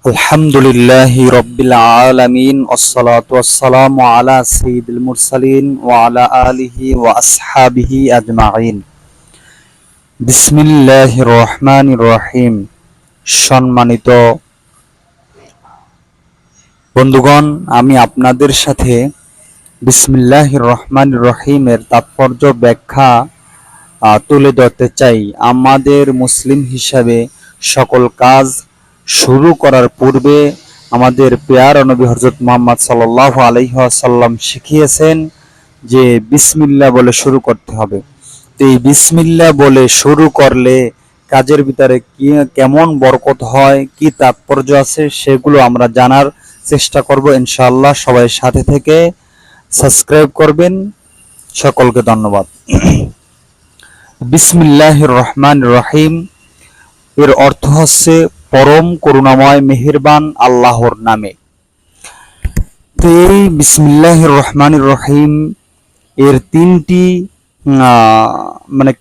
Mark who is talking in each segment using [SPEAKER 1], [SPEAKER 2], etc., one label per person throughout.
[SPEAKER 1] আলহামদুলিল্লাহি রাব্বিল আলামিন ওয়াসসালাতু ওয়াসসালামু আলা সাইয়্যিদিল মুরসালিন ওয়া আলা আলিহি ওয়া আসহাবিহি আজমাইন। বিসমিল্লাহির রহমানির রহিম। সম্মানিত বন্ধুগণ, আমি আপনাদের সাথে বিসমিল্লাহির রহমানির রহিমের তাৎপর্য ব্যাখ্যা তুলে ধরতে চাই। আমাদের মুসলিম হিসাবে সকল কাজ শুরু করার পূর্বে আমাদের পেয়ার নবী হযরত মুহাম্মদ সাল্লাল্লাহু আলাইহি ওয়াসাল্লাম শিখিয়েছেন যে বিসমিল্লাহ বলে শুরু করতে হবে। তো এই বিসমিল্লাহ বলে শুরু করলে কাজের ভিতরে কি কেমন বরকত হয়, কি তাৎপর্য আছে, সেগুলো আমরা জানার চেষ্টা করব ইনশাআল্লাহ। সবাই সাথে থেকে সাবস্ক্রাইব করবেন। সকলকে ধন্যবাদ। বিসমিল্লাহির রহমানির রহিম এর অর্থ হচ্ছে পরম করুণাময় মেহেরবান আল্লাহর নামে। তো এই বিসমিল্লাহির রহমানির রহিম এর তিনটি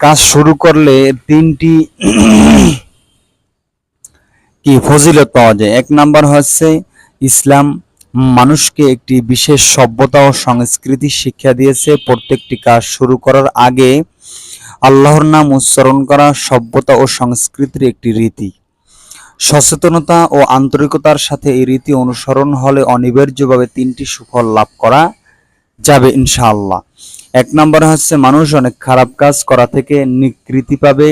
[SPEAKER 1] কাজ শুরু করলে তিনটি কি ফজিলত পাওয়া যায়। এক নাম্বার হচ্ছে ইসলাম মানুষকে একটি বিশেষ সভ্যতা ও সংস্কৃতি শিক্ষা দিয়েছে। প্রত্যেকটি কাজ শুরু করার আগে আল্লাহর নাম উচ্চারণ করা সভ্যতা ও সংস্কৃতির একটি রীতি। সচেতনতা ও আন্তরিকতার সাথে এই রীতি অনুসরণ হলে অনিবার্যভাবে তিনটি সুফল লাভ করা যাবে ইনশাআল্লাহ। এক নম্বরে হচ্ছে মানুষ অনেক খারাপ কাজ করা থেকে নিকৃতি পাবে,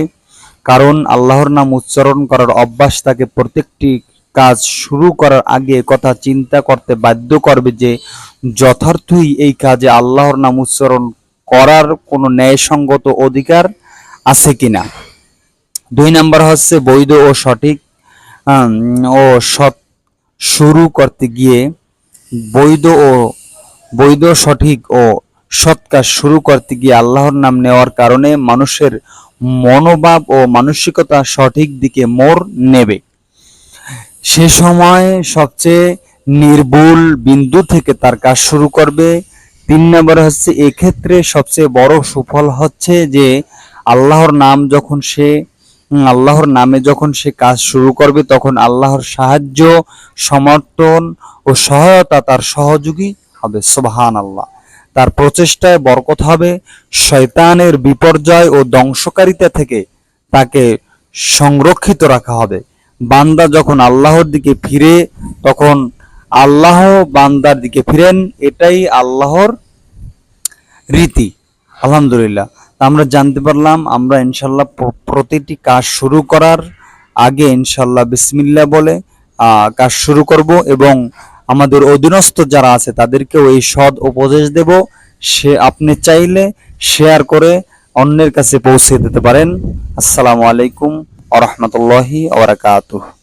[SPEAKER 1] কারণ আল্লাহর নাম উচ্চারণ করার অভ্যাস তাকে প্রত্যেকটি কাজ শুরু করার আগে কথা চিন্তা করতে বাধ্য করবে যে যথার্থই এই কাজে আল্লাহর নাম উচ্চারণ করার কোনো ন্যায়সঙ্গত অধিকার আছে কিনা। দুই নাম্বার হচ্ছে বৈধ ও সঠিক ও সৎ শুরু করতে গিয়ে বৈধ সঠিক ও সৎ কাজ শুরু করতে গিয়ে আল্লাহর নাম নেওয়ার কারণে মানুষের মনোভাব ও মানসিকতা সঠিক দিকে মোড় নেবে। সে সময় সবচেয়ে নির্ভুল বিন্দু থেকে তার কাজ শুরু করবে। তিন নম্বরে হচ্ছে এক্ষেত্রে সবচেয়ে বড় সুফল হচ্ছে যে আল্লাহর নামে যখন সে কাজ শুরু করবে তখন আল্লাহর সাহায্য, সমর্থন ও সহায়তা তার সহযোগী হবে। সুবহানাল্লাহ। তার প্রচেষ্টায় বরকত হবে। শয়তানের বিপর্যয় ও ধ্বংসকারিতা থেকে তাকে সংরক্ষিত রাখা হবে। বান্দা যখন আল্লাহর দিকে ফিরে তখন আল্লাহ বান্দার দিকে ফিরেন, এটাই আল্লাহর রীতি। আলহামদুলিল্লাহ। আমরা জানতে পারলাম আমরা ইনশাল্লাহ প্রতিটি কাজ শুরু করার আগে ইনশাল্লাহ বিসমিল্লাহ বলে কাজ শুরু করব এবং আমাদের অধীনস্থ যারা আছে তাদেরকেও এই সৎ উপদেশ দেব। আপনি চাইলে শেয়ার করে অন্যের কাছে পৌঁছে দিতে পারেন। আসসালামু আলাইকুম ওয়া রাহমাতুল্লাহি ওয়া বারাকাতুহু।